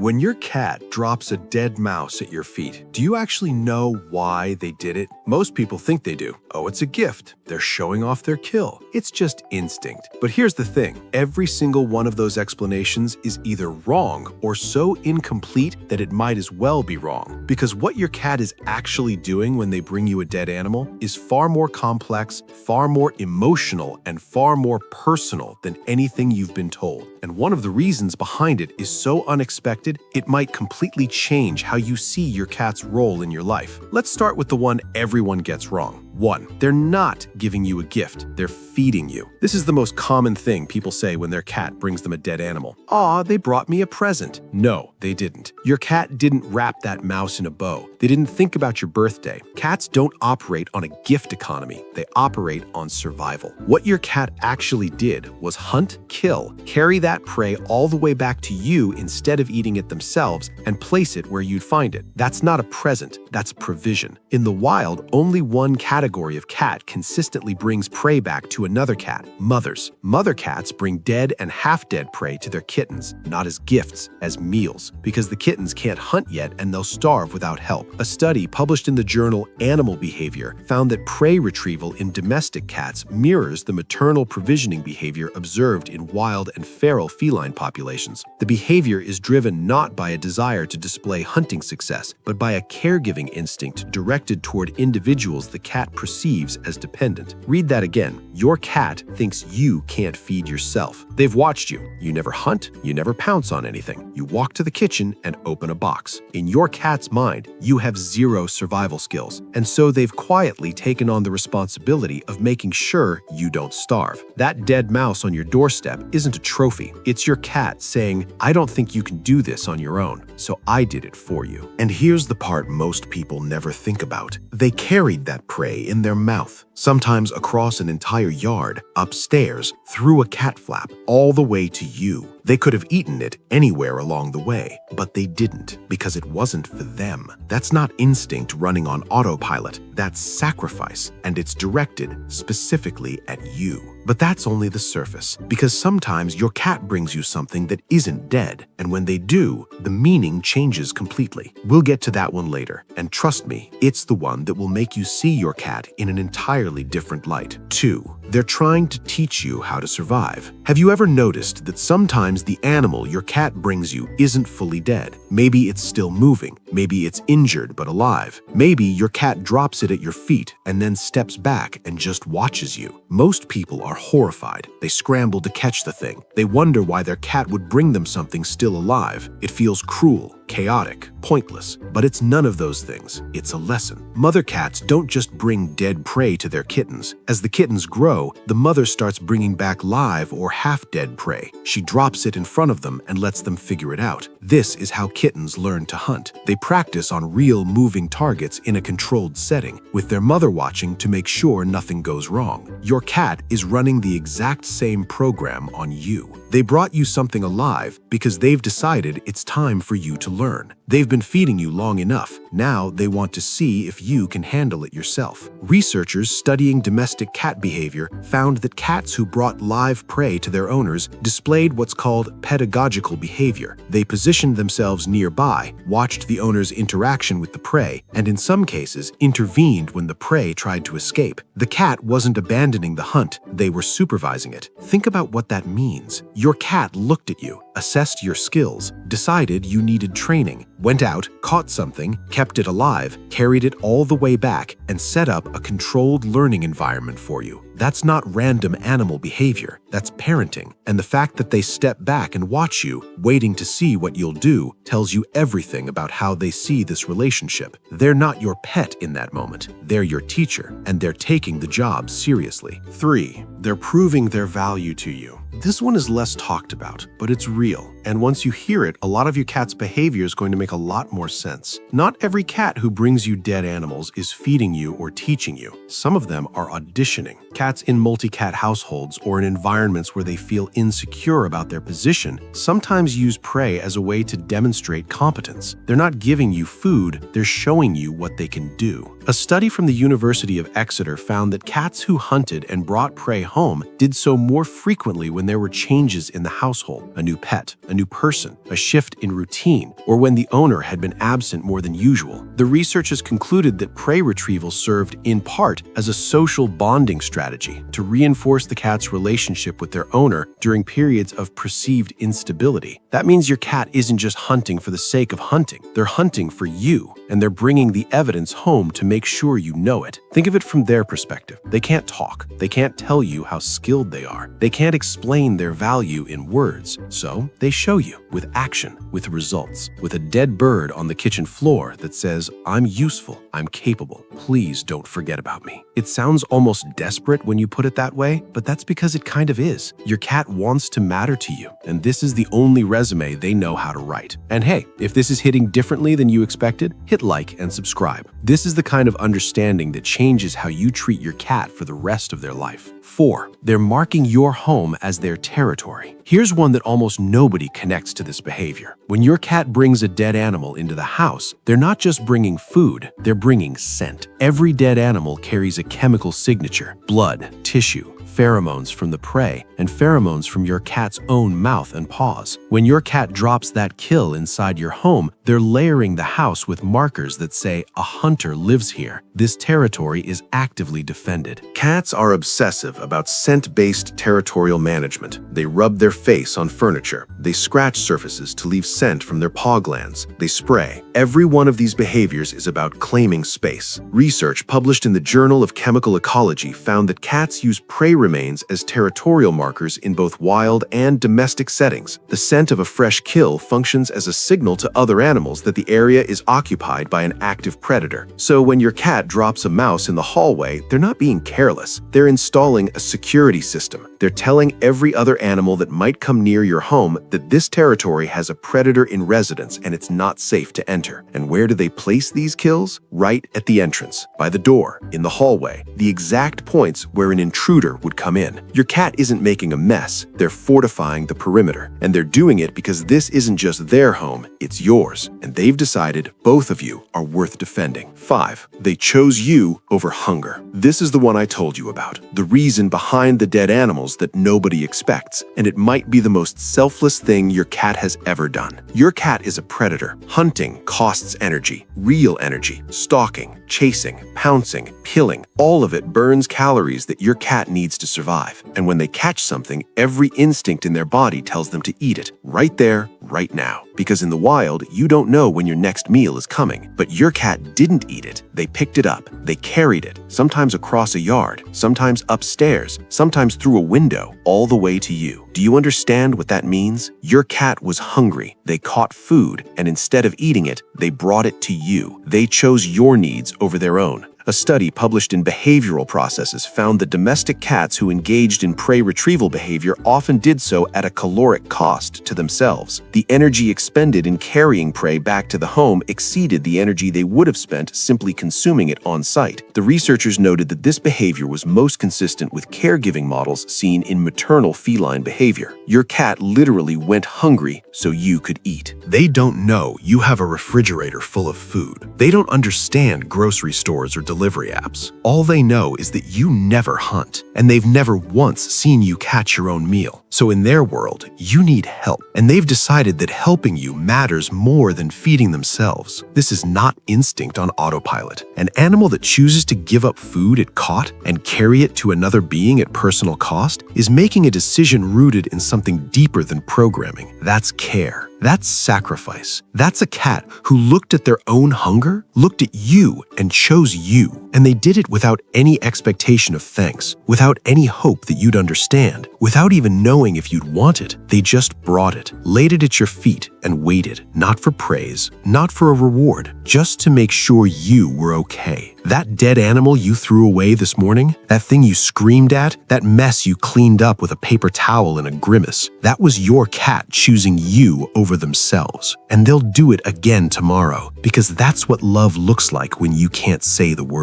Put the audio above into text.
When your cat drops a dead mouse at your feet, do you actually know why they did it? Most people think they do. Oh, it's a gift. They're showing off their kill. It's just instinct. But here's the thing. Every single one of those explanations is either wrong or so incomplete that it might as well be wrong. Because what your cat is actually doing when they bring you a dead animal is far more complex, far more emotional, and far more personal than anything you've been told. And one of the reasons behind it is so unexpected, it might completely change how you see your cat's role in your life. Let's start with the one everyone gets wrong. 1. They're not giving you a gift, they're feeding you. This is the most common thing people say when their cat brings them a dead animal. Aw, they brought me a present. No, they didn't. Your cat didn't wrap that mouse in a bow. They didn't think about your birthday. Cats don't operate on a gift economy. They operate on survival. What your cat actually did was hunt, kill, carry that prey all the way back to you instead of eating it themselves, and place it where you'd find it. That's not a present, that's provision. In the wild, only one category of cat consistently brings prey back to another cat: mothers. Mother cats bring dead and half-dead prey to their kittens, not as gifts, as meals, because the kittens can't hunt yet and they'll starve without help. A study published in the journal Animal Behavior found that prey retrieval in domestic cats mirrors the maternal provisioning behavior observed in wild and feral feline populations. The behavior is driven not by a desire to display hunting success, but by a caregiving instinct directed toward individuals the cat perceives as dependent. Read that again. Your cat thinks you can't feed yourself. They've watched you. You never hunt, you never pounce on anything. You walk to the kitchen and open a box. In your cat's mind, you have zero survival skills, and so they've quietly taken on the responsibility of making sure you don't starve. That dead mouse on your doorstep isn't a trophy. It's your cat saying, "I don't think you can do this on your own, so I did it for you." And here's the part most people never think about. They carried that prey in their mouth, sometimes across an entire yard, upstairs, through a cat flap, all the way to you. They could have eaten it anywhere along the way, but they didn't because it wasn't for them. That's not instinct running on autopilot. That's sacrifice, and it's directed specifically at you. But that's only the surface, because sometimes your cat brings you something that isn't dead, and when they do, the meaning changes completely. We'll get to that one later, and trust me, it's the one that will make you see your cat in an entirely different light. 2. They're trying to teach you how to survive. Have you ever noticed that sometimes the animal your cat brings you isn't fully dead? Maybe it's still moving, maybe it's injured but alive. Maybe your cat drops it at your feet and then steps back and just watches you. Most people are horrified. They scramble to catch the thing. They wonder why their cat would bring them something still alive. It feels cruel, chaotic, pointless, but it's none of those things. It's a lesson. Mother cats don't just bring dead prey to their kittens. As the kittens grow, the mother starts bringing back live or half-dead prey. She drops it in front of them and lets them figure it out. This is how kittens learn to hunt. They practice on real moving targets in a controlled setting, with their mother watching to make sure nothing goes wrong. Your cat is running the exact same program on you. They brought you something alive because they've decided it's time for you to learn. They've been feeding you long enough. Now they want to see if you can handle it yourself. Researchers studying domestic cat behavior found that cats who brought live prey to their owners displayed what's called pedagogical behavior. They positioned themselves nearby, watched the owner's interaction with the prey, and in some cases intervened when the prey tried to escape. The cat wasn't abandoning the hunt, they were supervising it. Think about what that means. Your cat looked at you, assessed your skills, decided you needed training, went out, caught something, kept it alive, carried it all the way back, and set up a controlled learning environment for you. That's not random animal behavior, that's parenting. And the fact that they step back and watch you, waiting to see what you'll do, tells you everything about how they see this relationship. They're not your pet in that moment. They're your teacher, and they're taking the job seriously. 3. They're proving their value to you. This one is less talked about, but it's real. And once you hear it, a lot of your cat's behavior is going to make a lot more sense. Not every cat who brings you dead animals is feeding you or teaching you. Some of them are auditioning. Cats in multi-cat households or in environments where they feel insecure about their position sometimes use prey as a way to demonstrate competence. They're not giving you food, they're showing you what they can do. A study from the University of Exeter found that cats who hunted and brought prey home did so more frequently when there were changes in the household: a new pet, a new person, a shift in routine, or when the owner had been absent more than usual. The researchers concluded that prey retrieval served, in part, as a social bonding strategy to reinforce the cat's relationship with their owner during periods of perceived instability. That means your cat isn't just hunting for the sake of hunting. They're hunting for you, and they're bringing the evidence home to make sure you know it. Think of it from their perspective. They can't talk. They can't tell you how skilled they are. They can't explain their value in words. So they show you with action, with results, with a dead bird on the kitchen floor that says, "I'm useful. I'm capable. Please don't forget about me." It sounds almost desperate when you put it that way, but that's because it kind of is. Your cat wants to matter to you, and this is the only resume they know how to write. And hey, if this is hitting differently than you expected, hit like and subscribe. This is the kind of understanding that changes how you treat your cat for the rest of their life. 4. They're marking your home as their territory. Here's one that almost nobody connects to this behavior. When your cat brings a dead animal into the house, they're not just bringing food, they're bringing scent. Every dead animal carries a chemical signature: blood, tissue, pheromones from the prey, and pheromones from your cat's own mouth and paws. When your cat drops that kill inside your home, they're layering the house with markers that say a hunter lives here. This territory is actively defended. Cats are obsessive about scent-based territorial management. They rub their face on furniture. They scratch surfaces to leave scent from their paw glands. They spray. Every one of these behaviors is about claiming space. Research published in the Journal of Chemical Ecology found that cats use prey remains as territorial markers in both wild and domestic settings. The scent of a fresh kill functions as a signal to other animals that the area is occupied by an active predator. So when your cat drops a mouse in the hallway, they're not being careless. They're installing a security system. They're telling every other animal that might come near your home that this territory has a predator in residence and it's not safe to enter. And where do they place these kills? Right at the entrance, by the door, in the hallway, the exact points where an intruder would come in. Your cat isn't making a mess, they're fortifying the perimeter. And they're doing it because this isn't just their home, it's yours. And they've decided both of you are worth defending. 5. They chose you over hunger. This is the one I told you about. The reason behind the dead animals that nobody expects. And it might be the most selfless thing your cat has ever done. Your cat is a predator. Hunting costs energy, real energy. Stalking, chasing, pouncing, killing, all of it burns calories that your cat needs to survive. And when they catch something, every instinct in their body tells them to eat it, right there, right now. Because in the wild, you don't know when your next meal is coming. But your cat didn't eat it. They picked it up. They carried it, sometimes across a yard, sometimes upstairs, sometimes through a window, all the way to you. Do you understand what that means? Your cat was hungry. They caught food, and instead of eating it, they brought it to you. They chose your needs over their own. A study published in Behavioral Processes found that domestic cats who engaged in prey retrieval behavior often did so at a caloric cost to themselves. The energy expended in carrying prey back to the home exceeded the energy they would have spent simply consuming it on site. The researchers noted that this behavior was most consistent with caregiving models seen in maternal feline behavior. Your cat literally went hungry so you could eat. They don't know you have a refrigerator full of food. They don't understand grocery stores or delivery apps. All they know is that you never hunt, and they've never once seen you catch your own meal. So in their world, you need help, and they've decided that helping you matters more than feeding themselves. This is not instinct on autopilot. An animal that chooses to give up food it caught and carry it to another being at personal cost is making a decision rooted in something deeper than programming. That's care. That's sacrifice. That's a cat who looked at their own hunger, looked at you, and chose you. And they did it without any expectation of thanks, without any hope that you'd understand, without even knowing if you'd want it. They just brought it, laid it at your feet, and waited, not for praise, not for a reward, just to make sure you were okay. That dead animal you threw away this morning, that thing you screamed at, that mess you cleaned up with a paper towel and a grimace, that was your cat choosing you over themselves. And they'll do it again tomorrow, because that's what love looks like when you can't say the word.